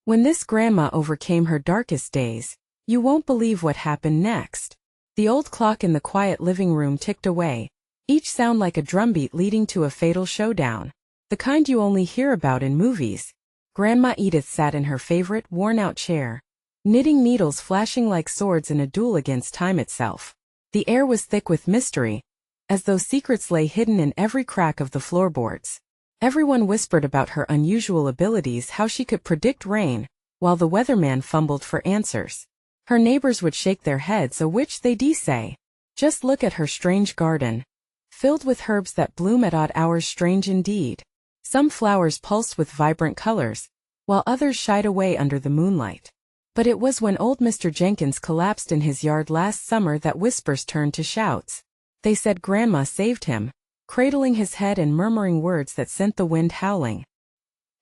When this grandma overcame her darkest days, you won't believe what happened next. The old clock in the quiet living room ticked away, each sound like a drumbeat leading to a fatal showdown. The kind you only hear about in movies. Grandma Edith sat in her favorite, worn-out chair, knitting needles flashing like swords in a duel against time itself. The air was thick with mystery, as though secrets lay hidden in every crack of the floorboards. Everyone whispered about her unusual abilities, how she could predict rain, while the weatherman fumbled for answers. Her neighbors would shake their heads, "A witch, they say. Just look at her strange garden, filled with herbs that bloom at odd hours, strange indeed." Some flowers pulsed with vibrant colors, while others shied away under the moonlight. But it was when old Mr. Jenkins collapsed in his yard last summer that whispers turned to shouts. They said Grandma saved him, cradling his head and murmuring words that sent the wind howling.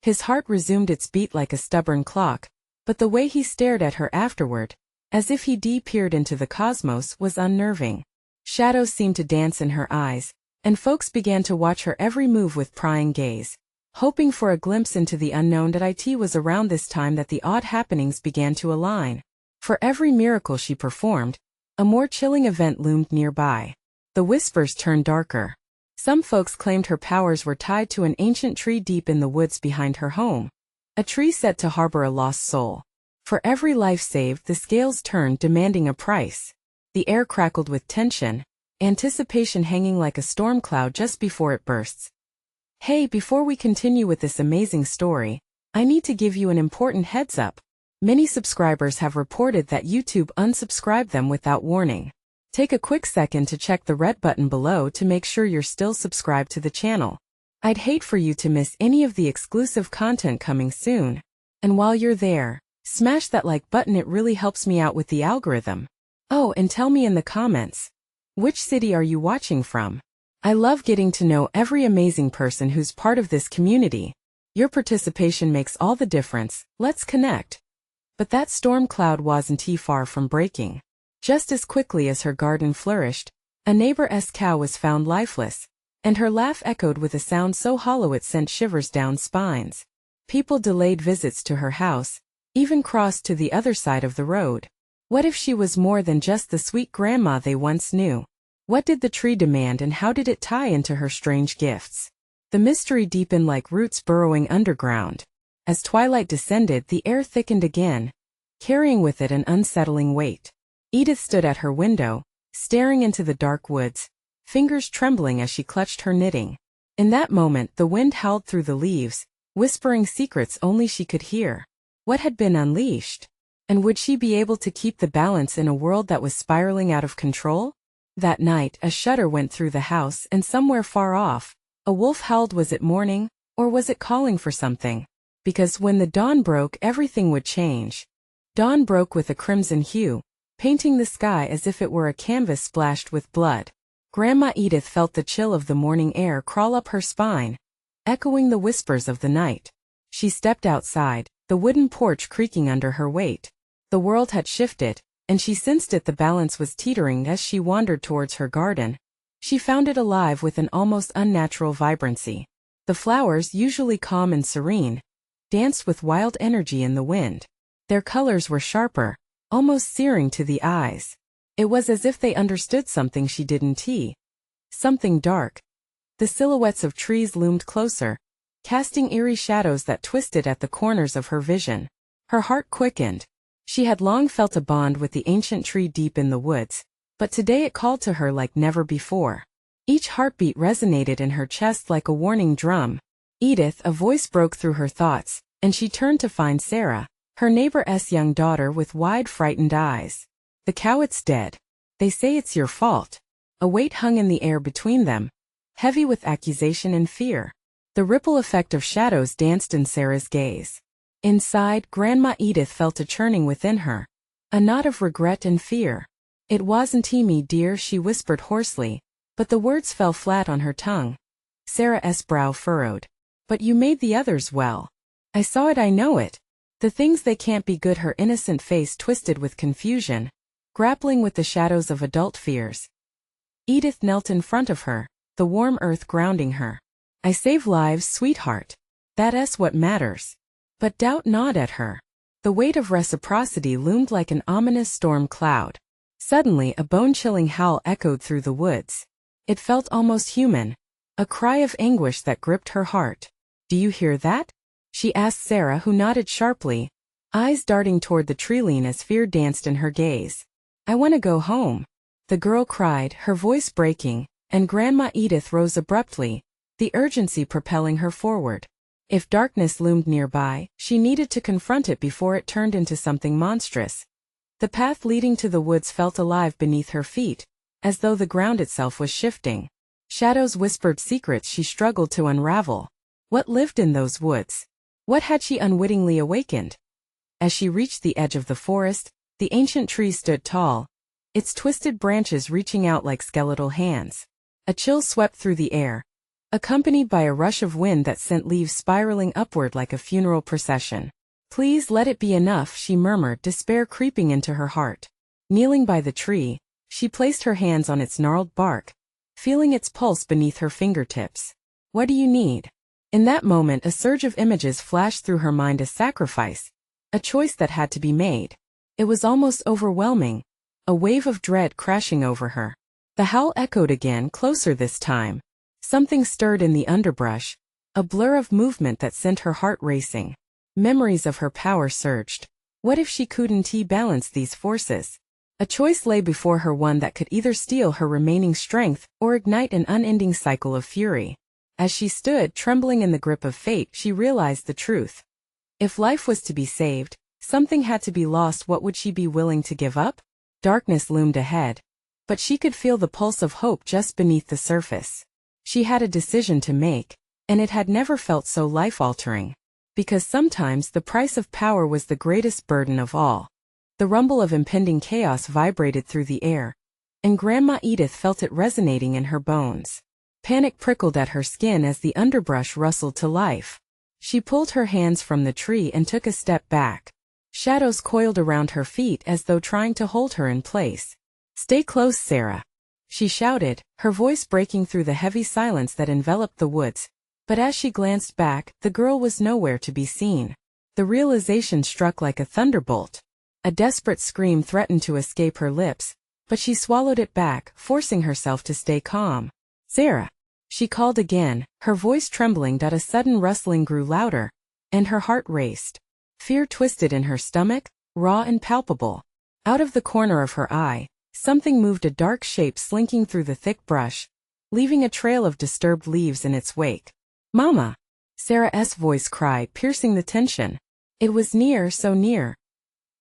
His heart resumed its beat like a stubborn clock, but the way he stared at her afterward, as if he peered into the cosmos, was unnerving. Shadows seemed to dance in her eyes, and folks began to watch her every move with prying gaze, hoping for a glimpse into the unknown. It was around this time that the odd happenings began to align. For every miracle she performed, a more chilling event loomed nearby. The whispers turned darker. Some folks claimed her powers were tied to an ancient tree deep in the woods behind her home, a tree said to harbor a lost soul. For every life saved, the scales turned, demanding a price. The air crackled with tension, anticipation hanging like a storm cloud just before it bursts. Hey, before we continue with this amazing story, I need to give you an important heads up. Many subscribers have reported that YouTube unsubscribed them without warning. Take a quick second to check the red button below to make sure you're still subscribed to the channel. I'd hate for you to miss any of the exclusive content coming soon. And while you're there, smash that like button, it really helps me out with the algorithm. Oh, and tell me in the comments, which city are you watching from? I love getting to know every amazing person who's part of this community. Your participation makes all the difference. Let's connect. But that storm cloud wasn't far from breaking. Just as quickly as her garden flourished, a neighbor's cow was found lifeless, and her laugh echoed with a sound so hollow it sent shivers down spines. People delayed visits to her house, even crossed to the other side of the road. What if she was more than just the sweet grandma they once knew? What did the tree demand, and how did it tie into her strange gifts? The mystery deepened like roots burrowing underground. As twilight descended, the air thickened again, carrying with it an unsettling weight. Edith stood at her window, staring into the dark woods, fingers trembling as she clutched her knitting. In that moment, the wind howled through the leaves, whispering secrets only she could hear. What had been unleashed? And would she be able to keep the balance in a world that was spiraling out of control? That night, a shudder went through the house, and somewhere far off, a wolf howled. Was it morning, or was it calling for something? Because when the dawn broke, everything would change. Dawn broke with a crimson hue, painting the sky as if it were a canvas splashed with blood. Grandma Edith felt the chill of the morning air crawl up her spine, echoing the whispers of the night. She stepped outside, the wooden porch creaking under her weight. The world had shifted, and she sensed it. The balance was teetering. As she wandered towards her garden, she found it alive with an almost unnatural vibrancy. The flowers, usually calm and serene, danced with wild energy in the wind. Their colors were sharper, almost searing to the eyes. It was as if they understood something she didn't. Something dark. The silhouettes of trees loomed closer, casting eerie shadows that twisted at the corners of her vision. Her heart quickened. She had long felt a bond with the ancient tree deep in the woods, but today it called to her like never before. Each heartbeat resonated in her chest like a warning drum. Edith, a voice broke through her thoughts, and she turned to find Sarah, her neighbor's young daughter, with wide, frightened eyes. "The cow, it's dead. They say it's your fault." A weight hung in the air between them, heavy with accusation and fear. The ripple effect of shadows danced in Sarah's gaze. Inside, Grandma Edith felt a churning within her, a knot of regret and fear. "It wasn't me, dear," she whispered hoarsely, but the words fell flat on her tongue. Sarah's brow furrowed. "But you made the others well. I saw it, I know it. The things, they can't be good." Her innocent face twisted with confusion, grappling with the shadows of adult fears. Edith knelt in front of her, the warm earth grounding her. "I save lives, sweetheart. That's what matters." But doubt gnawed at her. The weight of reciprocity loomed like an ominous storm cloud. Suddenly, a bone-chilling howl echoed through the woods. It felt almost human, a cry of anguish that gripped her heart. "Do you hear that?" she asked Sarah, who nodded sharply, eyes darting toward the treeline as fear danced in her gaze. "I want to go home," the girl cried, her voice breaking, and Grandma Edith rose abruptly, the urgency propelling her forward. If darkness loomed nearby, she needed to confront it before it turned into something monstrous. The path leading to the woods felt alive beneath her feet, as though the ground itself was shifting. Shadows whispered secrets she struggled to unravel. What lived in those woods? What had she unwittingly awakened? As she reached the edge of the forest, the ancient tree stood tall, its twisted branches reaching out like skeletal hands. A chill swept through the air, accompanied by a rush of wind that sent leaves spiraling upward like a funeral procession. "Please let it be enough," she murmured, despair creeping into her heart. Kneeling by the tree, she placed her hands on its gnarled bark, feeling its pulse beneath her fingertips. "What do you need?" In that moment, a surge of images flashed through her mind: a sacrifice, a choice that had to be made. It was almost overwhelming, a wave of dread crashing over her. The howl echoed again, closer this time. Something stirred in the underbrush, a blur of movement that sent her heart racing. Memories of her power surged. What if she couldn't balance these forces? A choice lay before her, one that could either steal her remaining strength or ignite an unending cycle of fury. As she stood, trembling in the grip of fate, she realized the truth. If life was to be saved, something had to be lost. What would she be willing to give up? Darkness loomed ahead, but she could feel the pulse of hope just beneath the surface. She had a decision to make, and it had never felt so life-altering. Because sometimes the price of power was the greatest burden of all. The rumble of impending chaos vibrated through the air, and Grandma Edith felt it resonating in her bones. Panic prickled at her skin as the underbrush rustled to life. She pulled her hands from the tree and took a step back. Shadows coiled around her feet as though trying to hold her in place. "Stay close, Sarah," she shouted, her voice breaking through the heavy silence that enveloped the woods. But as she glanced back, the girl was nowhere to be seen. The realization struck like a thunderbolt. A desperate scream threatened to escape her lips, but she swallowed it back, forcing herself to stay calm. "Sarah," she called again, her voice trembling. A sudden rustling grew louder, and her heart raced. Fear twisted in her stomach, raw and palpable. Out of the corner of her eye, something moved, a dark shape slinking through the thick brush, leaving a trail of disturbed leaves in its wake. "Mama!" Sarah's voice cried, piercing the tension. It was near, so near.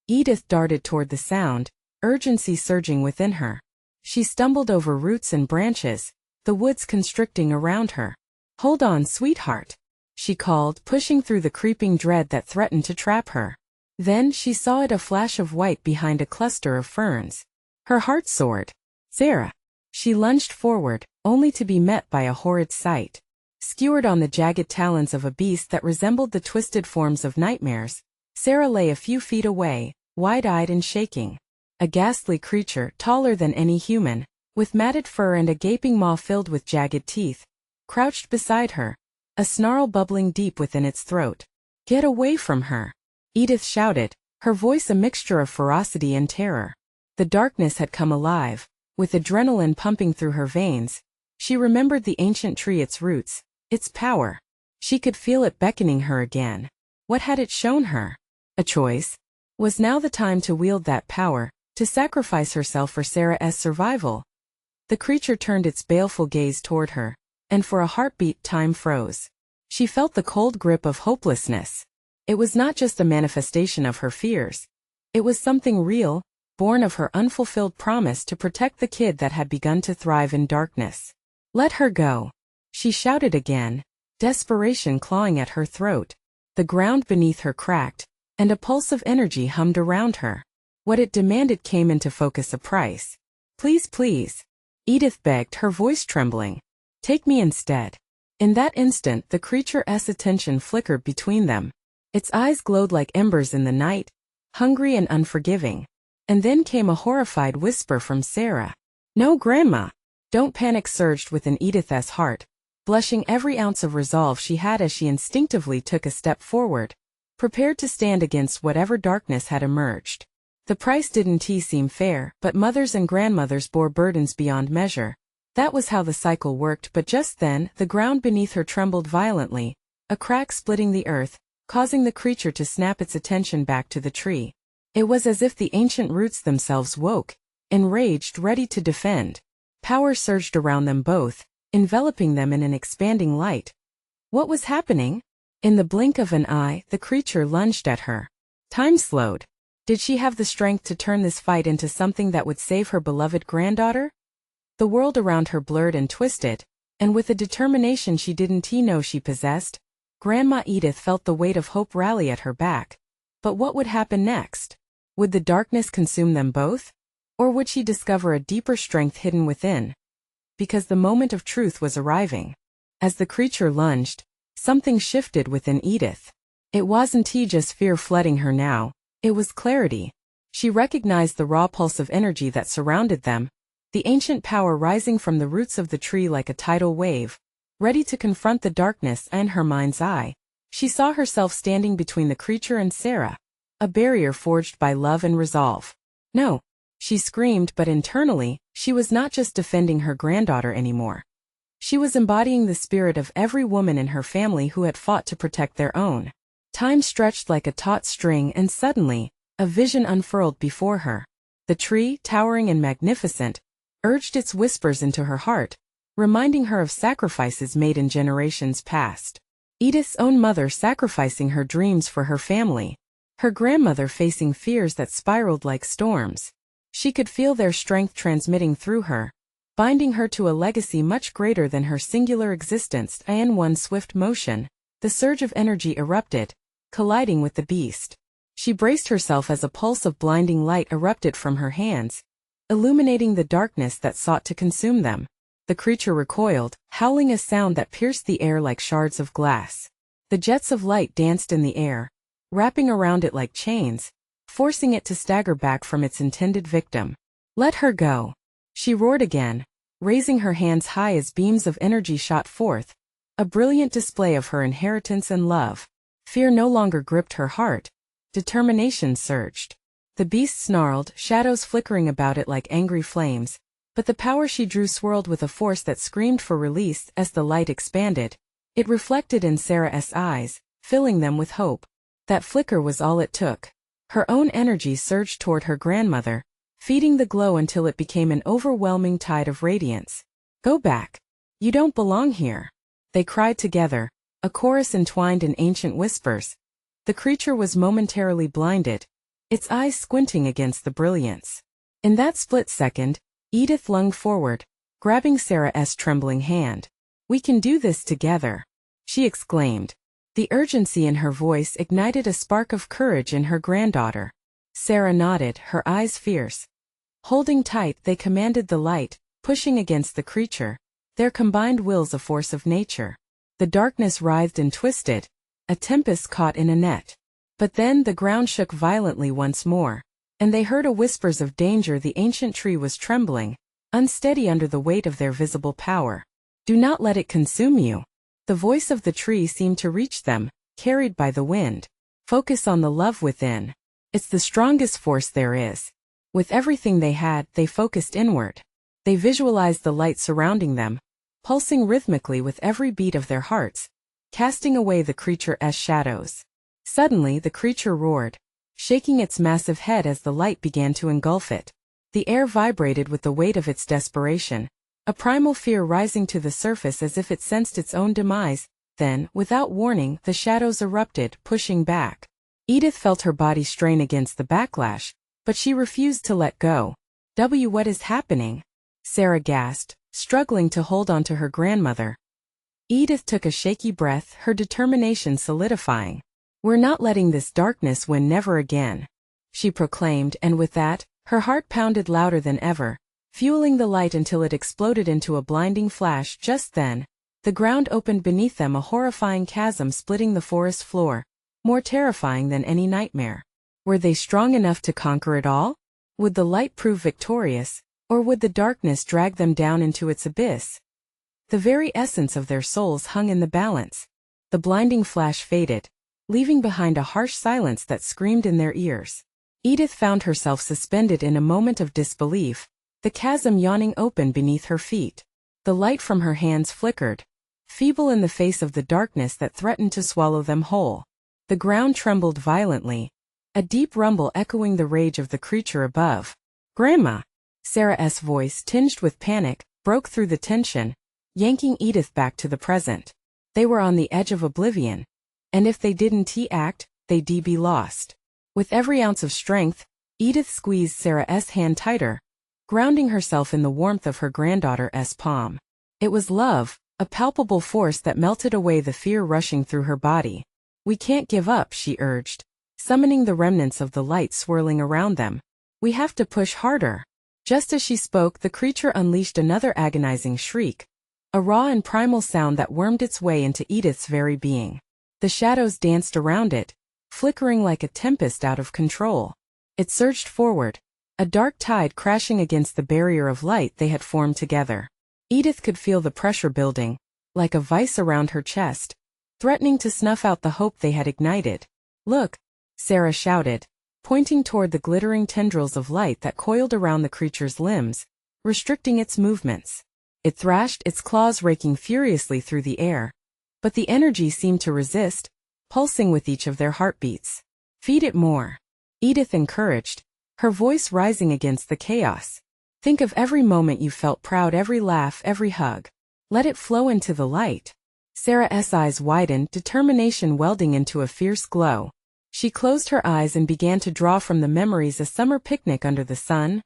Edith darted toward the sound, urgency surging within her. She stumbled over roots and branches, the woods constricting around her. "Hold on, sweetheart," she called, pushing through the creeping dread that threatened to trap her. Then she saw it, a flash of white behind a cluster of ferns. Her heart soared. "Sarah!" She lunged forward, only to be met by a horrid sight. Skewered on the jagged talons of a beast that resembled the twisted forms of nightmares, Sarah lay a few feet away, wide-eyed and shaking. A ghastly creature, taller than any human, with matted fur and a gaping maw filled with jagged teeth, crouched beside her, a snarl bubbling deep within its throat. "Get away from her!" Edith shouted, her voice a mixture of ferocity and terror. The darkness had come alive, with adrenaline pumping through her veins. She remembered the ancient tree, its roots, its power. She could feel it beckoning her again. What had it shown her? A choice. Was now the time to wield that power, to sacrifice herself for Sarah's survival? The creature turned its baleful gaze toward her, and for a heartbeat time froze. She felt the cold grip of hopelessness. It was not just a manifestation of her fears. It was something real, born of her unfulfilled promise to protect the kid that had begun to thrive in darkness. "Let her go," she shouted again, desperation clawing at her throat. The ground beneath her cracked, and a pulse of energy hummed around her. What it demanded came into focus: a price. "Please, please," Edith begged, her voice trembling. "Take me instead." In that instant, the creature's attention flickered between them. Its eyes glowed like embers in the night, hungry and unforgiving. And then came a horrified whisper from Sarah. "No, Grandma!" "Don't panic," surged within Edith's heart, blushing every ounce of resolve she had as she instinctively took a step forward. prepared to stand against whatever darkness had emerged. The price didn't seem fair, but mothers and grandmothers bore burdens beyond measure. That was how the cycle worked, but just then, the ground beneath her trembled violently, a crack splitting the earth, causing the creature to snap its attention back to the tree. It was as if the ancient roots themselves woke, enraged, ready to defend. Power surged around them both, enveloping them in an expanding light. What was happening? In the blink of an eye, the creature lunged at her. Time slowed. Did she have the strength to turn this fight into something that would save her beloved granddaughter? The world around her blurred and twisted, and with a determination she didn't know she possessed, Grandma Edith felt the weight of hope rally at her back. But what would happen next? Would the darkness consume them both? Or would she discover a deeper strength hidden within? Because the moment of truth was arriving. As the creature lunged, something shifted within Edith. It wasn't just fear flooding her now, it was clarity. She recognized the raw pulse of energy that surrounded them, the ancient power rising from the roots of the tree like a tidal wave, ready to confront the darkness. In her mind's eye, she saw herself standing between the creature and Sarah, a barrier forged by love and resolve. No, she screamed, but internally, she was not just defending her granddaughter anymore. She was embodying the spirit of every woman in her family who had fought to protect their own. Time stretched like a taut string, and suddenly, a vision unfurled before her. The tree, towering and magnificent, urged its whispers into her heart, reminding her of sacrifices made in generations past. Edith's own mother sacrificing her dreams for her family, her grandmother facing fears that spiraled like storms. She could feel their strength transmitting through her, binding her to a legacy much greater than her singular existence. In one swift motion, the surge of energy erupted, colliding with the beast. She braced herself as a pulse of blinding light erupted from her hands, illuminating the darkness that sought to consume them. The creature recoiled, howling a sound that pierced the air like shards of glass. The jets of light danced in the air, wrapping around it like chains, forcing it to stagger back from its intended victim. Let her go, she roared again, raising her hands high as beams of energy shot forth, a brilliant display of her inheritance and love. Fear no longer gripped her heart. Determination surged. The beast snarled, shadows flickering about it like angry flames, but the power she drew swirled with a force that screamed for release. As the light expanded, it reflected in Sarah's eyes, filling them with hope. That flicker was all it took. Her own energy surged toward her grandmother, feeding the glow until it became an overwhelming tide of radiance. Go back. You don't belong here, they cried together, a chorus entwined in ancient whispers. The creature was momentarily blinded, its eyes squinting against the brilliance. In that split second, Edith lunged forward, grabbing Sarah's trembling hand. We can do this together, she exclaimed. The urgency in her voice ignited a spark of courage in her granddaughter. Sarah nodded, her eyes fierce. Holding tight, they commanded the light, pushing against the creature, their combined wills a force of nature. The darkness writhed and twisted, a tempest caught in a net. But then the ground shook violently once more, and they heard a whispers of danger. The ancient tree was trembling, unsteady under the weight of their visible power. Do not let it consume you. The voice of the tree seemed to reach them, carried by the wind. Focus on the love within. It's the strongest force there is. With everything they had, they focused inward. They visualized the light surrounding them, pulsing rhythmically with every beat of their hearts, casting away the creature's shadows. Suddenly the creature roared, shaking its massive head as the light began to engulf it. The air vibrated with the weight of its desperation, a primal fear rising to the surface as if it sensed its own demise. Then, without warning, the shadows erupted, pushing back. Edith felt her body strain against the backlash, but she refused to let go. What is happening? Sarah gasped, struggling to hold on to her grandmother. Edith took a shaky breath, her determination solidifying. We're not letting this darkness win, never again, she proclaimed, and with that, her heart pounded louder than ever, fueling the light until it exploded into a blinding flash. Just then, the ground opened beneath them, a horrifying chasm splitting the forest floor, more terrifying than any nightmare. Were they strong enough to conquer it all? Would the light prove victorious, or would the darkness drag them down into its abyss? The very essence of their souls hung in the balance. The blinding flash faded, leaving behind a harsh silence that screamed in their ears. Edith found herself suspended in a moment of disbelief, the chasm yawning open beneath her feet. The light from her hands flickered, feeble in the face of the darkness that threatened to swallow them whole. The ground trembled violently, a deep rumble echoing the rage of the creature above. "Grandma!" Sarah's voice, tinged with panic, broke through the tension, yanking Edith back to the present. They were on the edge of oblivion, and if they didn't act, they'd be lost. With every ounce of strength, Edith squeezed Sarah's hand tighter, grounding herself in the warmth of her granddaughter's palm. It was love, a palpable force that melted away the fear rushing through her body. "We can't give up," she urged, summoning the remnants of the light swirling around them. "We have to push harder." Just as she spoke, the creature unleashed another agonizing shriek, a raw and primal sound that wormed its way into Edith's very being. The shadows danced around it, flickering like a tempest out of control. It surged forward, a dark tide crashing against the barrier of light they had formed together. Edith could feel the pressure building, like a vice around her chest, threatening to snuff out the hope they had ignited. "Look!" Sarah shouted, pointing toward the glittering tendrils of light that coiled around the creature's limbs, restricting its movements. It thrashed, its claws raking furiously through the air, but the energy seemed to resist, pulsing with each of their heartbeats. "Feed it more," Edith encouraged, her voice rising against the chaos. "Think of every moment you felt proud, every laugh, every hug. Let it flow into the light." Sarah's eyes widened, determination welding into a fierce glow. She closed her eyes and began to draw from the memories a summer picnic under the sun,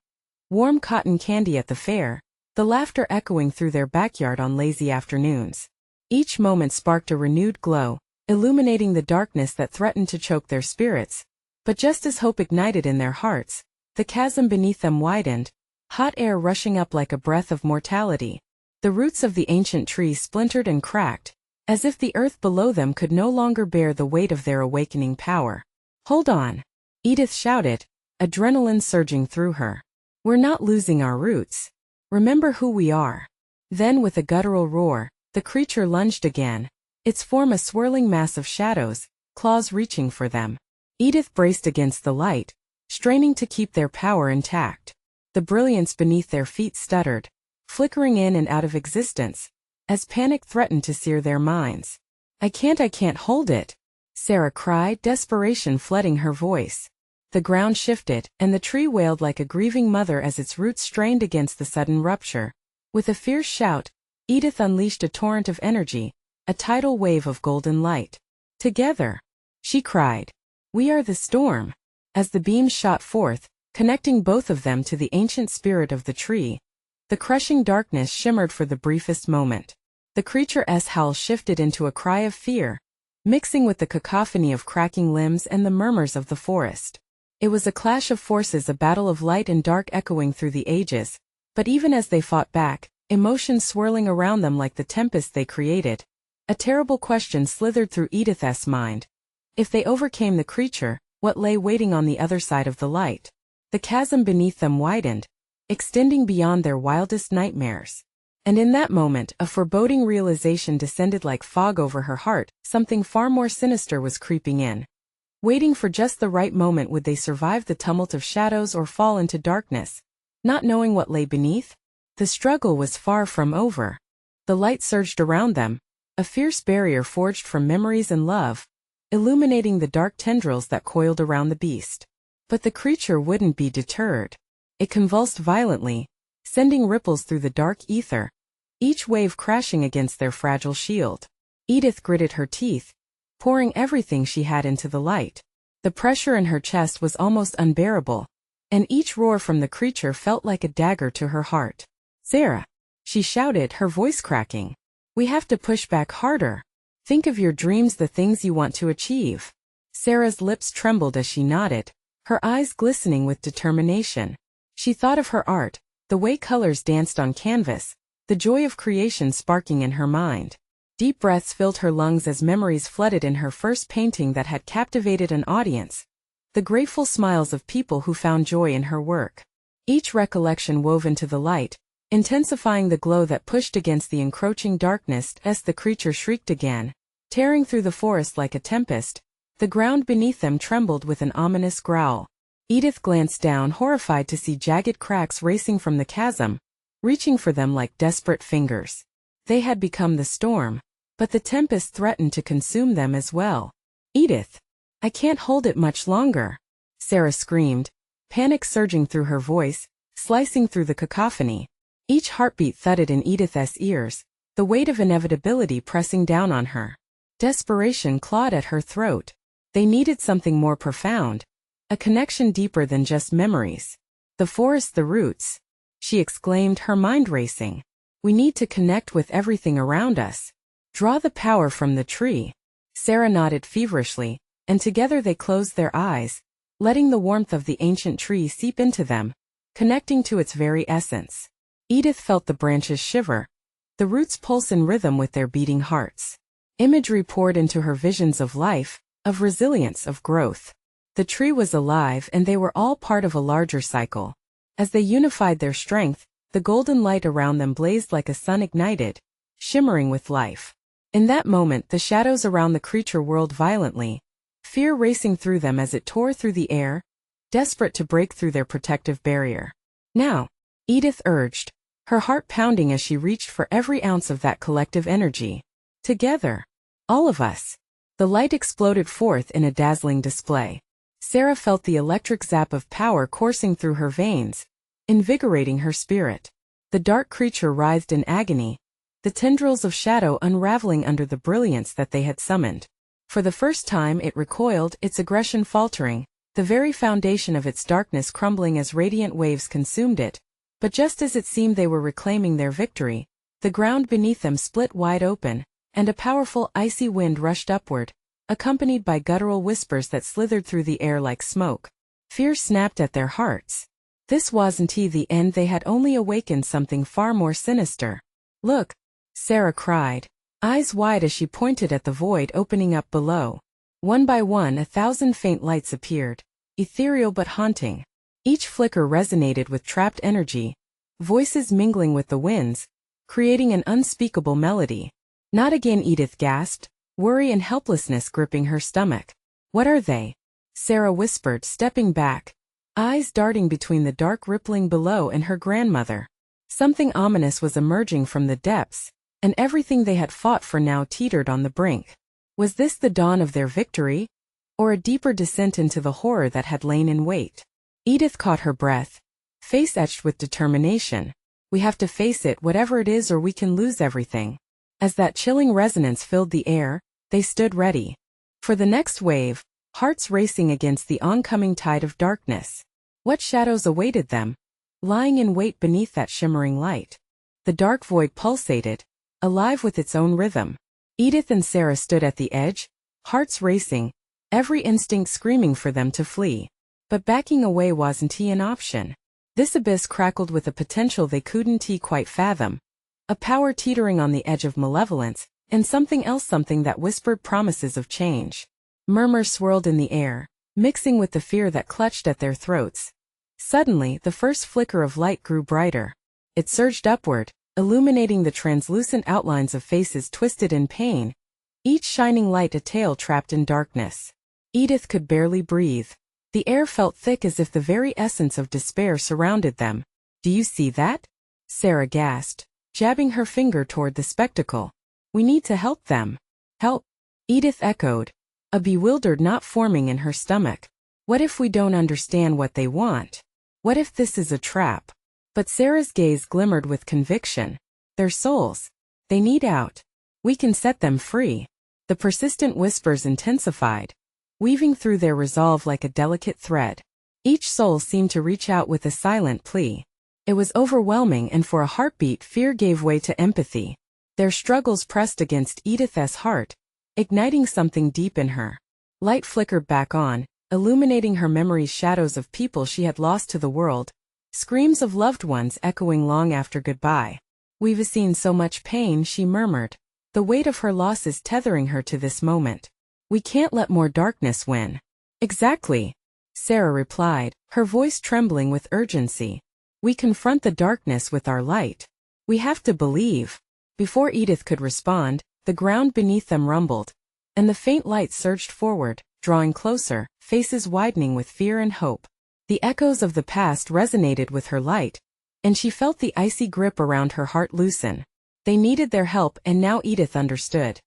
warm cotton candy at the fair, the laughter echoing through their backyard on lazy afternoons. Each moment sparked a renewed glow, illuminating the darkness that threatened to choke their spirits. But just as hope ignited in their hearts, the chasm beneath them widened, hot air rushing up like a breath of mortality. The roots of the ancient tree splintered and cracked, as if the earth below them could no longer bear the weight of their awakening power. "Hold on!" Edith shouted, adrenaline surging through her. "We're not losing our roots. Remember who we are." Then with a guttural roar, the creature lunged again, its form a swirling mass of shadows, claws reaching for them. Edith braced against the light, straining to keep their power intact. The brilliance beneath their feet stuttered, flickering in and out of existence, as panic threatened to sear their minds. I can't hold it," Sarah cried, desperation flooding her voice. The ground shifted, and the tree wailed like a grieving mother as its roots strained against the sudden rupture. With a fierce shout, Edith unleashed a torrent of energy, a tidal wave of golden light. "Together," she cried, "we are the storm." As the beams shot forth, connecting both of them to the ancient spirit of the tree, the crushing darkness shimmered for the briefest moment. The creature's howl shifted into a cry of fear, mixing with the cacophony of cracking limbs and the murmurs of the forest. It was a clash of forces, a battle of light and dark echoing through the ages, but even as they fought back, emotions swirling around them like the tempest they created, a terrible question slithered through Edith's mind. If they overcame the creature, what lay waiting on the other side of the light? The chasm beneath them widened, extending beyond their wildest nightmares. And in that moment, a foreboding realization descended like fog over her heart. Something far more sinister was creeping in. Waiting for just the right moment, would they survive the tumult of shadows or fall into darkness, not knowing what lay beneath? The struggle was far from over. The light surged around them, a fierce barrier forged from memories and love, illuminating the dark tendrils that coiled around the beast. But the creature wouldn't be deterred. It convulsed violently, sending ripples through the dark ether, each wave crashing against their fragile shield. Edith gritted her teeth, pouring everything she had into the light. The pressure in her chest was almost unbearable, and each roar from the creature felt like a dagger to her heart. "Sarah," she shouted, her voice cracking, "we have to push back harder. Think of your dreams, the things you want to achieve." Sarah's lips trembled as she nodded, her eyes glistening with determination. She thought of her art, the way colors danced on canvas, the joy of creation sparking in her mind. Deep breaths filled her lungs as memories flooded in her first painting that had captivated an audience, the grateful smiles of people who found joy in her work. Each recollection wove into the light, intensifying the glow that pushed against the encroaching darkness as the creature shrieked again, tearing through the forest like a tempest. The ground beneath them trembled with an ominous growl. Edith glanced down, horrified to see jagged cracks racing from the chasm, reaching for them like desperate fingers. They had become the storm, but the tempest threatened to consume them as well. "Edith! I can't hold it much longer!" Sarah screamed, panic surging through her voice, slicing through the cacophony. Each heartbeat thudded in Edith's ears, the weight of inevitability pressing down on her. Desperation clawed at her throat. They needed something more profound, a connection deeper than just memories. "The forest, the roots," she exclaimed, her mind racing. "We need to connect with everything around us. Draw the power from the tree." Sarah nodded feverishly, and together they closed their eyes, letting the warmth of the ancient tree seep into them, connecting to its very essence. Edith felt the branches shiver, the roots pulse in rhythm with their beating hearts. Imagery poured into her, visions of life, of resilience, of growth. The tree was alive, and they were all part of a larger cycle. As they unified their strength, the golden light around them blazed like a sun ignited, shimmering with life. In that moment, the shadows around the creature whirled violently, fear racing through them as it tore through the air, desperate to break through their protective barrier. "Now," Edith urged, her heart pounding as she reached for every ounce of that collective energy. "Together. All of us." The light exploded forth in a dazzling display. Sarah felt the electric zap of power coursing through her veins, invigorating her spirit. The dark creature writhed in agony, the tendrils of shadow unraveling under the brilliance that they had summoned. For the first time it recoiled, its aggression faltering, the very foundation of its darkness crumbling as radiant waves consumed it. But just as it seemed they were reclaiming their victory, the ground beneath them split wide open, and a powerful icy wind rushed upward, accompanied by guttural whispers that slithered through the air like smoke. Fear snapped at their hearts. This wasn't the end, they had only awakened something far more sinister. "Look!" Sarah cried, eyes wide as she pointed at the void opening up below. One by one 1,000 faint lights appeared, ethereal but haunting. Each flicker resonated with trapped energy, voices mingling with the winds, creating an unspeakable melody. "Not again," Edith gasped, worry and helplessness gripping her stomach. "What are they?" Sarah whispered, stepping back, eyes darting between the dark rippling below and her grandmother. Something ominous was emerging from the depths, and everything they had fought for now teetered on the brink. Was this the dawn of their victory, or a deeper descent into the horror that had lain in wait? Edith caught her breath, face etched with determination. "We have to face it, whatever it is, or we can lose everything." As that chilling resonance filled the air, they stood ready for the next wave, hearts racing against the oncoming tide of darkness. What shadows awaited them, lying in wait beneath that shimmering light? The dark void pulsated, alive with its own rhythm. Edith and Sarah stood at the edge, hearts racing, every instinct screaming for them to flee. But backing away wasn't an option. This abyss crackled with a potential they couldn't quite fathom. A power teetering on the edge of malevolence, and something else, something that whispered promises of change. Murmurs swirled in the air, mixing with the fear that clutched at their throats. Suddenly, the first flicker of light grew brighter. It surged upward, illuminating the translucent outlines of faces twisted in pain, each shining light a tale trapped in darkness. Edith could barely breathe. The air felt thick as if the very essence of despair surrounded them. "Do you see that?" Sarah gasped, jabbing her finger toward the spectacle. "We need to help them." "Help?" Edith echoed, a bewildered knot forming in her stomach. "What if we don't understand what they want? What if this is a trap?" But Sarah's gaze glimmered with conviction. "Their souls. They need out. We can set them free." The persistent whispers intensified, weaving through their resolve like a delicate thread. Each soul seemed to reach out with a silent plea. It was overwhelming, and for a heartbeat fear gave way to empathy. Their struggles pressed against Edith's heart, igniting something deep in her. Light flickered back on, illuminating her memories, shadows of people she had lost to the world, screams of loved ones echoing long after goodbye. "We've seen so much pain," she murmured, the weight of her losses tethering her to this moment. "We can't let more darkness win." "Exactly," Sarah replied, her voice trembling with urgency. "We confront the darkness with our light. We have to believe." Before Edith could respond, the ground beneath them rumbled, and the faint light surged forward, drawing closer, faces widening with fear and hope. The echoes of the past resonated with her light, and she felt the icy grip around her heart loosen. They needed their help, and now Edith understood.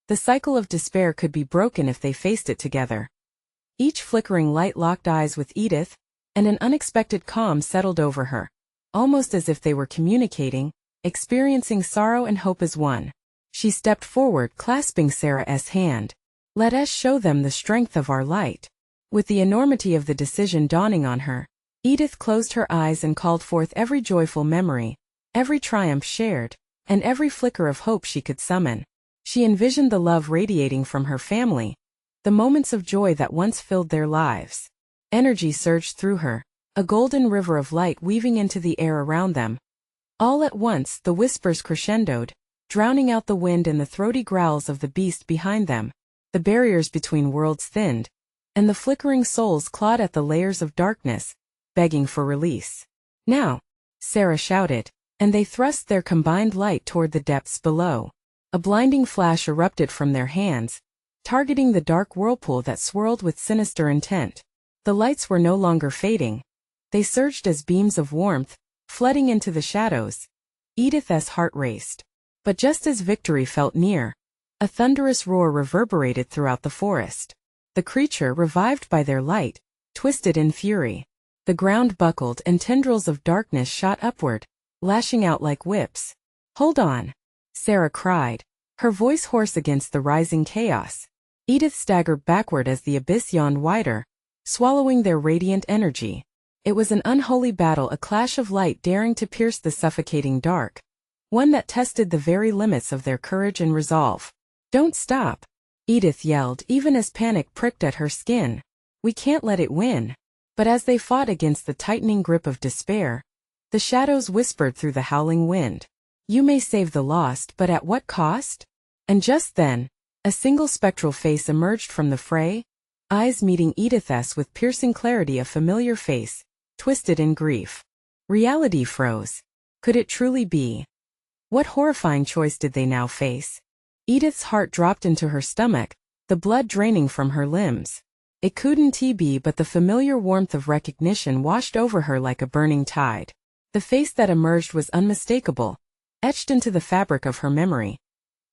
The cycle of despair could be broken if they faced it together. Each flickering light locked eyes with Edith, and an unexpected calm settled over her, almost as if they were communicating, experiencing sorrow and hope as one. She stepped forward, clasping Sarah's hand. "Let us show them the strength of our light." With the enormity of the decision dawning on her, Edith closed her eyes and called forth every joyful memory, every triumph shared, and every flicker of hope she could summon. She envisioned the love radiating from her family, the moments of joy that once filled their lives. Energy surged through her, a golden river of light weaving into the air around them. All at once, the whispers crescendoed, drowning out the wind and the throaty growls of the beast behind them. The barriers between worlds thinned, and the flickering souls clawed at the layers of darkness, begging for release. "Now!" Sarah shouted, and they thrust their combined light toward the depths below. A blinding flash erupted from their hands, targeting the dark whirlpool that swirled with sinister intent. The lights were no longer fading. They surged as beams of warmth, flooding into the shadows. Edith's heart raced. But just as victory felt near, a thunderous roar reverberated throughout the forest. The creature, revived by their light, twisted in fury. The ground buckled and tendrils of darkness shot upward, lashing out like whips. "Hold on!" Sarah cried, her voice hoarse against the rising chaos. Edith staggered backward as the abyss yawned wider, swallowing their radiant energy. It was an unholy battle, a clash of light daring to pierce the suffocating dark, one that tested the very limits of their courage and resolve. "Don't stop!" Edith yelled, even as panic pricked at her skin. "We can't let it win." But as they fought against the tightening grip of despair, the shadows whispered through the howling wind. "You may save the lost, but at what cost?" And just then, a single spectral face emerged from the fray, eyes meeting Edith's with piercing clarity, a familiar face, twisted in grief. Reality froze. Could it truly be? What horrifying choice did they now face? Edith's heart dropped into her stomach, the blood draining from her limbs. It couldn't be, but the familiar warmth of recognition washed over her like a burning tide. The face that emerged was unmistakable, etched into the fabric of her memory.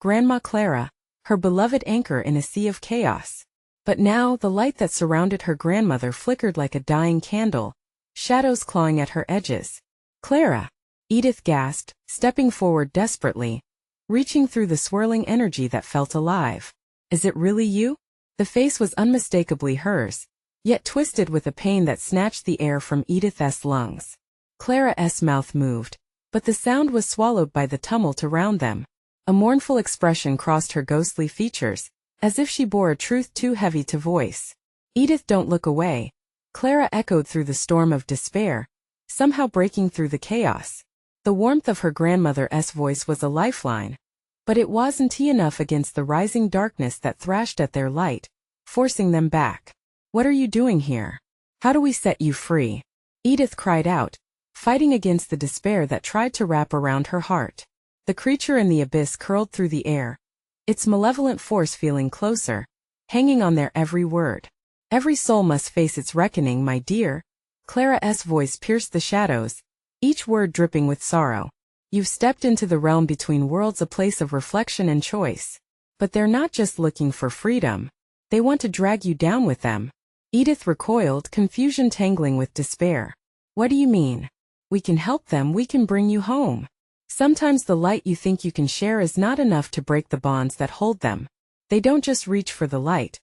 Grandma Clara, her beloved anchor in a sea of chaos. But now the light that surrounded her grandmother flickered like a dying candle, shadows clawing at her edges. "Clara!" Edith gasped, stepping forward desperately, reaching through the swirling energy that felt alive. "Is it really you?" The face was unmistakably hers, yet twisted with a pain that snatched the air from Edith's lungs. Clara's mouth moved, but the sound was swallowed by the tumult around them. A mournful expression crossed her ghostly features, as if she bore a truth too heavy to voice. "Edith, don't look away." Clara echoed through the storm of despair, somehow breaking through the chaos. The warmth of her grandmother's voice was a lifeline, but it wasn't enough against the rising darkness that thrashed at their light, forcing them back. "What are you doing here? How do we set you free?" Edith cried out, fighting against the despair that tried to wrap around her heart. The creature in the abyss curled through the air, its malevolent force feeling closer, hanging on their every word. "Every soul must face its reckoning, my dear." Clara's voice pierced the shadows, each word dripping with sorrow. "You've stepped into the realm between worlds, a place of reflection and choice. But they're not just looking for freedom. They want to drag you down with them." Edith recoiled, confusion tangling with despair. "What do you mean?" "We can help them, we can bring you home. Sometimes the light you think you can share is not enough to break the bonds that hold them. They don't just reach for the light.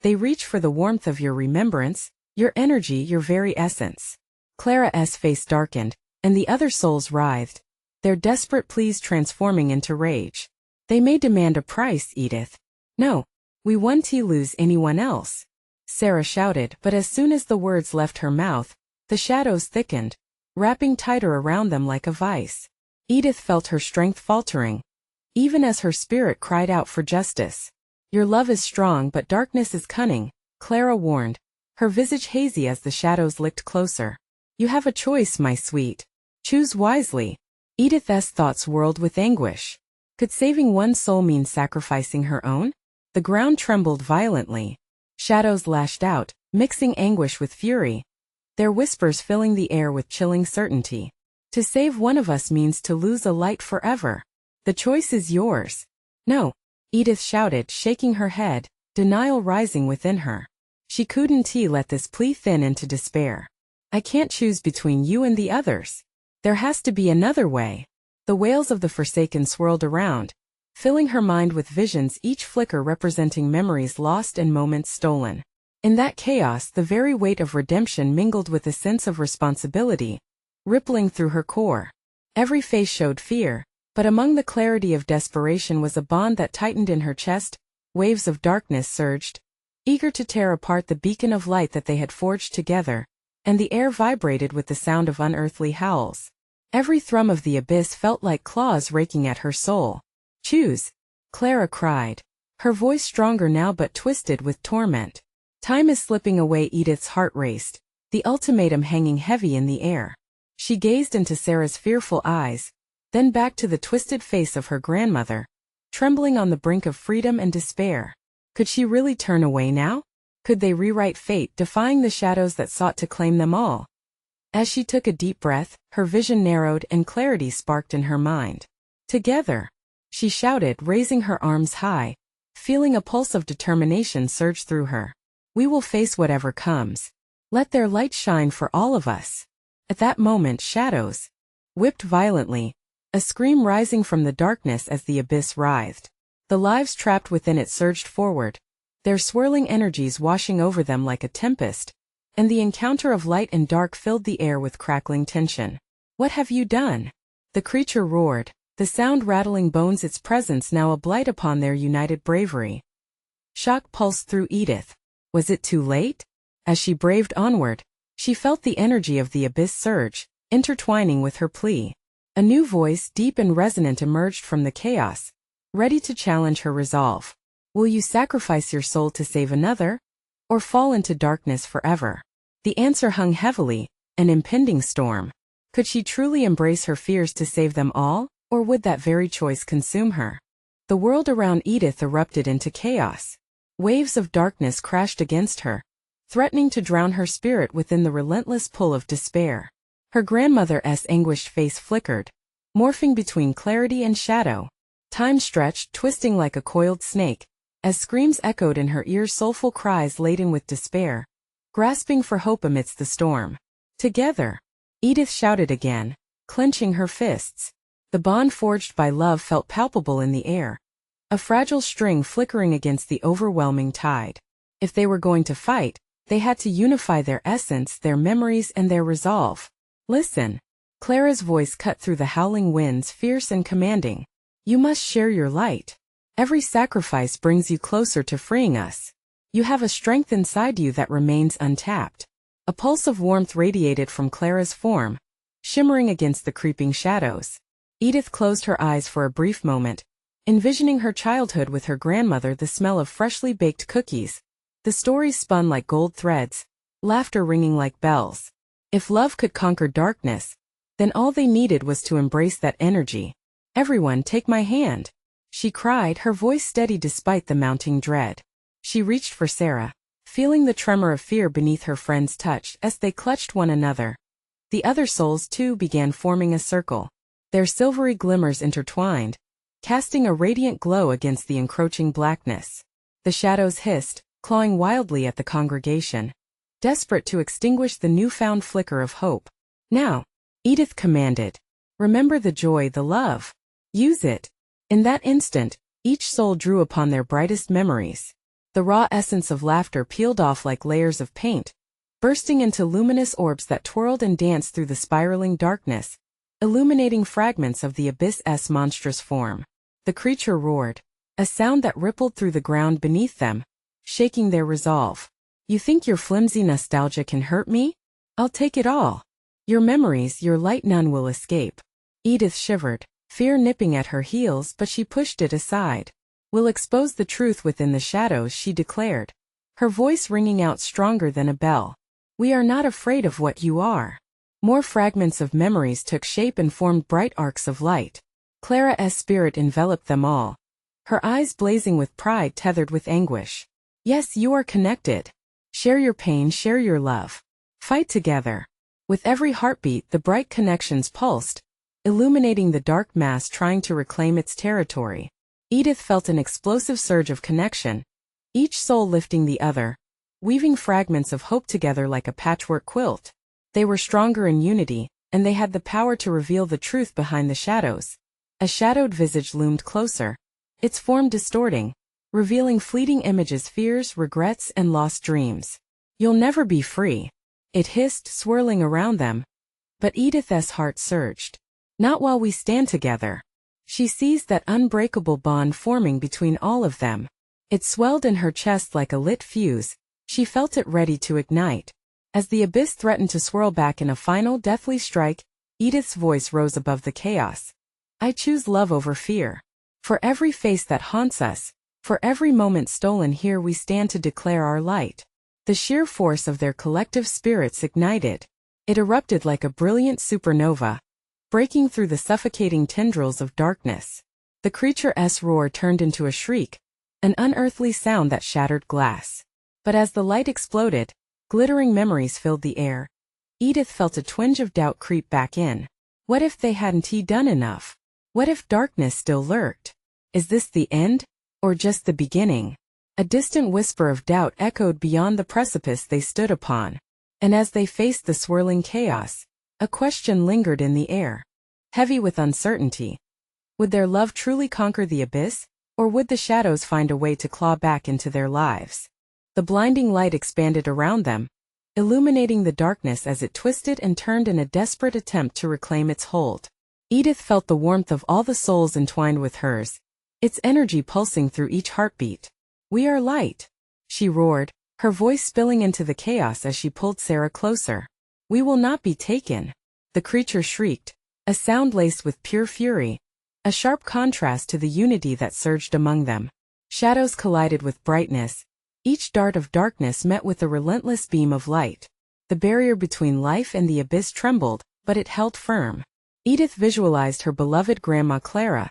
They reach for the warmth of your remembrance, your energy, your very essence." Clara's face darkened, and the other souls writhed, their desperate pleas transforming into rage. "They may demand a price, Edith." "No, we won't lose anyone else," Sarah shouted, but as soon as the words left her mouth, the shadows thickened, wrapping tighter around them like a vice. Edith felt her strength faltering, even as her spirit cried out for justice. "Your love is strong, but darkness is cunning," Clara warned, her visage hazy as the shadows licked closer. "You have a choice, my sweet. Choose wisely." Edith's thoughts whirled with anguish. Could saving one soul mean sacrificing her own? The ground trembled violently, Shadows lashed out, mixing anguish with fury, their whispers filling the air with chilling certainty. To save one of us means to lose a light forever. The choice is yours. No, Edith shouted, shaking her head, denial rising within her. She couldn't let this plea thin into despair. I can't choose between you and the others. There has to be another way. The wails of the Forsaken swirled around, filling her mind with visions, each flicker representing memories lost and moments stolen. In that chaos, the very weight of redemption mingled with a sense of responsibility, rippling through her core. Every face showed fear, but among the clarity of desperation was a bond that tightened in her chest. Waves of darkness surged, eager to tear apart the beacon of light that they had forged together, and the air vibrated with the sound of unearthly howls. Every thrum of the abyss felt like claws raking at her soul. Choose, Clara cried, her voice stronger now but twisted with torment. Time is slipping away. Edith's heart raced, the ultimatum hanging heavy in the air. She gazed into Sarah's fearful eyes, then back to the twisted face of her grandmother, trembling on the brink of freedom and despair. Could she really turn away now? Could they rewrite fate, defying the shadows that sought to claim them all? As she took a deep breath, her vision narrowed and clarity sparked in her mind. Together, she shouted, raising her arms high, feeling a pulse of determination surge through her. We will face whatever comes. Let their light shine for all of us. At that moment, shadows whipped violently, a scream rising from the darkness as the abyss writhed. The lives trapped within it surged forward, their swirling energies washing over them like a tempest, and the encounter of light and dark filled the air with crackling tension. What have you done? The creature roared, the sound rattling bones, its presence now a blight upon their united bravery. Shock pulsed through Edith. Was it too late? As she braved onward, she felt the energy of the abyss surge, intertwining with her plea. A new voice, deep and resonant, emerged from the chaos, ready to challenge her resolve. Will you sacrifice your soul to save another, or fall into darkness forever? The answer hung heavily, an impending storm. Could she truly embrace her fears to save them all, or would that very choice consume her? The world around Edith erupted into chaos. Waves of darkness crashed against her, threatening to drown her spirit within the relentless pull of despair. Her grandmother's anguished face flickered, morphing between clarity and shadow. Time stretched, twisting like a coiled snake, as screams echoed in her ears, soulful cries laden with despair, grasping for hope amidst the storm. Together, Edith shouted again, clenching her fists. The bond forged by love felt palpable in the air, a fragile string flickering against the overwhelming tide. If they were going to fight, they had to unify their essence, their memories, and their resolve. Listen. Clara's voice cut through the howling winds, fierce and commanding. You must share your light. Every sacrifice brings you closer to freeing us. You have a strength inside you that remains untapped. A pulse of warmth radiated from Clara's form, shimmering against the creeping shadows. Edith closed her eyes for a brief moment, envisioning her childhood with her grandmother, the smell of freshly baked cookies. The stories spun like gold threads, laughter ringing like bells. If love could conquer darkness, then all they needed was to embrace that energy. Everyone, take my hand, she cried, her voice steady despite the mounting dread. She reached for Sarah, feeling the tremor of fear beneath her friend's touch. As they clutched one another, the other souls too began forming a circle, their silvery glimmers intertwined, casting a radiant glow against the encroaching blackness. The shadows hissed, clawing wildly at the congregation, desperate to extinguish the newfound flicker of hope. Now, Edith commanded, remember the joy, the love. Use it. In that instant, each soul drew upon their brightest memories. The raw essence of laughter peeled off like layers of paint, bursting into luminous orbs that twirled and danced through the spiraling darkness, illuminating fragments of the abyss's monstrous form. The creature roared, a sound that rippled through the ground beneath them, shaking their resolve. You think your flimsy nostalgia can hurt me? I'll take it all. Your memories, your light, none will escape. Edith shivered, fear nipping at her heels, but she pushed it aside. We'll expose the truth within the shadows, she declared, her voice ringing out stronger than a bell. We are not afraid of what you are. More fragments of memories took shape and formed bright arcs of light. Clara's spirit enveloped them all, her eyes blazing with pride tethered with anguish. Yes, you are connected. Share your pain, share your love. Fight together. With every heartbeat, the bright connections pulsed, illuminating the dark mass trying to reclaim its territory. Edith felt an explosive surge of connection, each soul lifting the other, weaving fragments of hope together like a patchwork quilt. They were stronger in unity, and they had the power to reveal the truth behind the shadows. A shadowed visage loomed closer, its form distorting, revealing fleeting images, fears, regrets, and lost dreams. You'll never be free, it hissed, swirling around them. But Edith's heart surged. Not while we stand together. She seized that unbreakable bond forming between all of them. It swelled in her chest like a lit fuse. She felt it ready to ignite. As the abyss threatened to swirl back in a final deathly strike, Edith's voice rose above the chaos. I choose love over fear. For every face that haunts us, for every moment stolen here, we stand to declare our light. The sheer force of their collective spirits ignited. It erupted like a brilliant supernova, breaking through the suffocating tendrils of darkness. The creature's roar turned into a shriek, an unearthly sound that shattered glass. But as the light exploded, glittering memories filled the air. Edith felt a twinge of doubt creep back in. What if they hadn't done enough? What if darkness still lurked? Is this the end? Or just the beginning? A distant whisper of doubt echoed beyond the precipice they stood upon. And as they faced the swirling chaos, a question lingered in the air, heavy with uncertainty. Would their love truly conquer the abyss, or would the shadows find a way to claw back into their lives? The blinding light expanded around them, illuminating the darkness as it twisted and turned in a desperate attempt to reclaim its hold. Edith felt the warmth of all the souls entwined with hers, its energy pulsing through each heartbeat. We are light, she roared, her voice spilling into the chaos as she pulled Clara closer. We will not be taken. The creature shrieked, a sound laced with pure fury, a sharp contrast to the unity that surged among them. Shadows collided with brightness, each dart of darkness met with a relentless beam of light. The barrier between life and the abyss trembled, but it held firm. Edith visualized her beloved grandma Clara,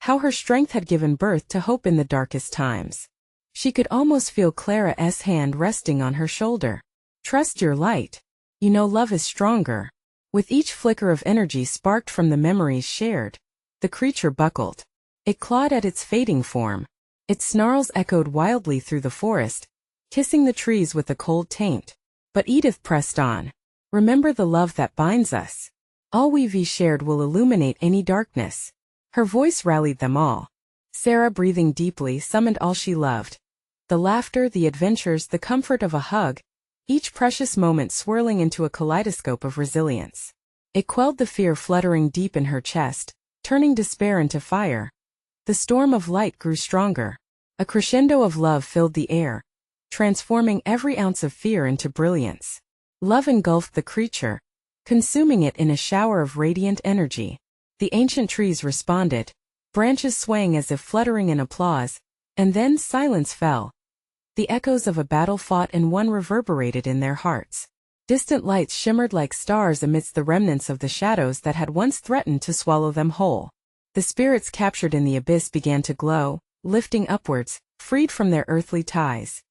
how her strength had given birth to hope in the darkest times. She could almost feel Clara's hand resting on her shoulder. Trust your light. You know love is stronger. With each flicker of energy sparked from the memories shared, the creature buckled. It clawed at its fading form. Its snarls echoed wildly through the forest, kissing the trees with a cold taint. But Edith pressed on. Remember the love that binds us. All we've shared will illuminate any darkness. Her voice rallied them all. Clara, breathing deeply, summoned all she loved. The laughter, the adventures, the comfort of a hug, each precious moment swirling into a kaleidoscope of resilience. It quelled the fear fluttering deep in her chest, turning despair into fire. The storm of light grew stronger. A crescendo of love filled the air, transforming every ounce of fear into brilliance. Love engulfed the creature, consuming it in a shower of radiant energy. The ancient trees responded, branches swaying as if fluttering in applause, and then silence fell. The echoes of a battle fought and won reverberated in their hearts. Distant lights shimmered like stars amidst the remnants of the shadows that had once threatened to swallow them whole. The spirits captured in the abyss began to glow, lifting upwards, freed from their earthly ties.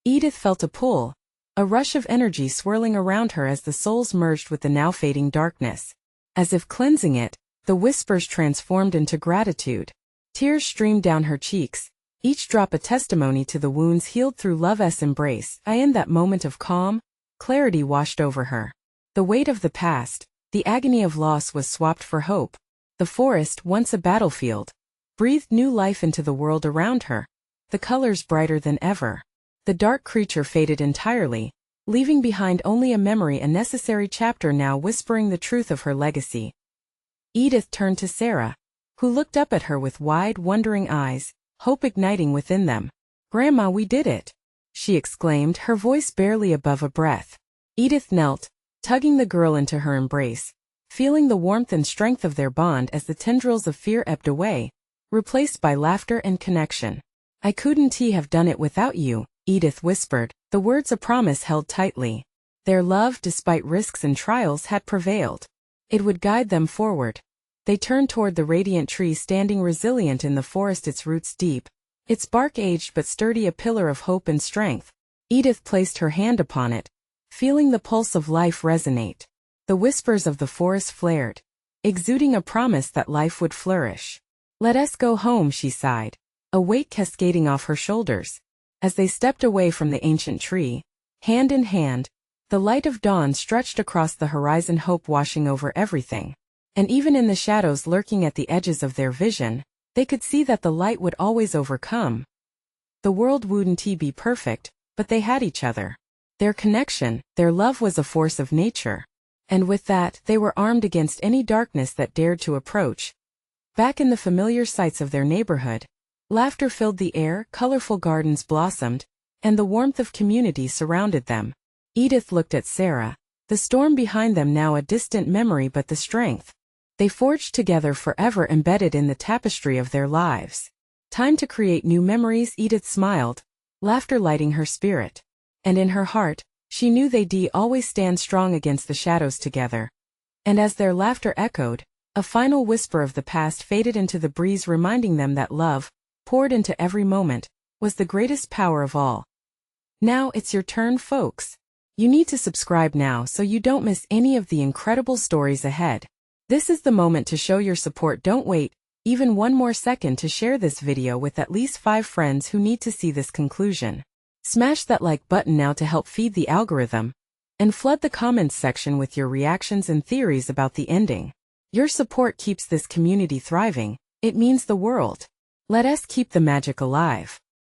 Edith felt a pull, a rush of energy swirling around her as the souls merged with the now fading darkness. As if cleansing it, the whispers transformed into gratitude. Tears streamed down her cheeks, each drop a testimony to the wounds healed through love's embrace. In that moment of calm, clarity washed over her. The weight of the past, the agony of loss was swapped for hope. The forest, once a battlefield, breathed new life into the world around her, the colors brighter than ever. The dark creature faded entirely, leaving behind only a memory, a necessary chapter now whispering the truth of her legacy. Edith turned to Clara, who looked up at her with wide, wondering eyes, hope igniting within them. "Grandma, we did it!" she exclaimed, her voice barely above a breath. Edith knelt, tugging the girl into her embrace, feeling the warmth and strength of their bond as the tendrils of fear ebbed away, replaced by laughter and connection. "I couldn't have done it without you," Edith whispered, the words a promise held tightly. Their love, despite risks and trials, had prevailed. It would guide them forward. They turned toward the radiant tree standing resilient in the forest, its roots deep, Its bark aged but sturdy, a pillar of hope and strength. Edith placed her hand upon it, feeling the pulse of life resonate. The whispers of the forest flared, exuding a promise that life would flourish. "Let us go home," she sighed, a weight cascading off her shoulders. As they stepped away from the ancient tree, hand in hand, the light of dawn stretched across the horizon, hope washing over everything. And even in the shadows lurking at the edges of their vision, they could see that the light would always overcome. The world wouldn't be perfect, but they had each other. Their connection, their love was a force of nature. And with that, they were armed against any darkness that dared to approach. Back in the familiar sights of their neighborhood, laughter filled the air, colorful gardens blossomed, and the warmth of community surrounded them. Edith looked at Sarah, the storm behind them now a distant memory, but the strength they forged together forever embedded in the tapestry of their lives. Time to create new memories, Edith smiled, laughter lighting her spirit. And in her heart, she knew they'd always stand strong against the shadows together. And as their laughter echoed, a final whisper of the past faded into the breeze, reminding them that love, poured into every moment, was the greatest power of all. Now it's your turn, folks. You need to subscribe now so you don't miss any of the incredible stories ahead. This is the moment to show your support. Don't wait even one more second to share this video with at least 5 friends who need to see this conclusion. Smash that like button now to help feed the algorithm, and flood the comments section with your reactions and theories about the ending. Your support keeps this community thriving. It means the world. Let us keep the magic alive.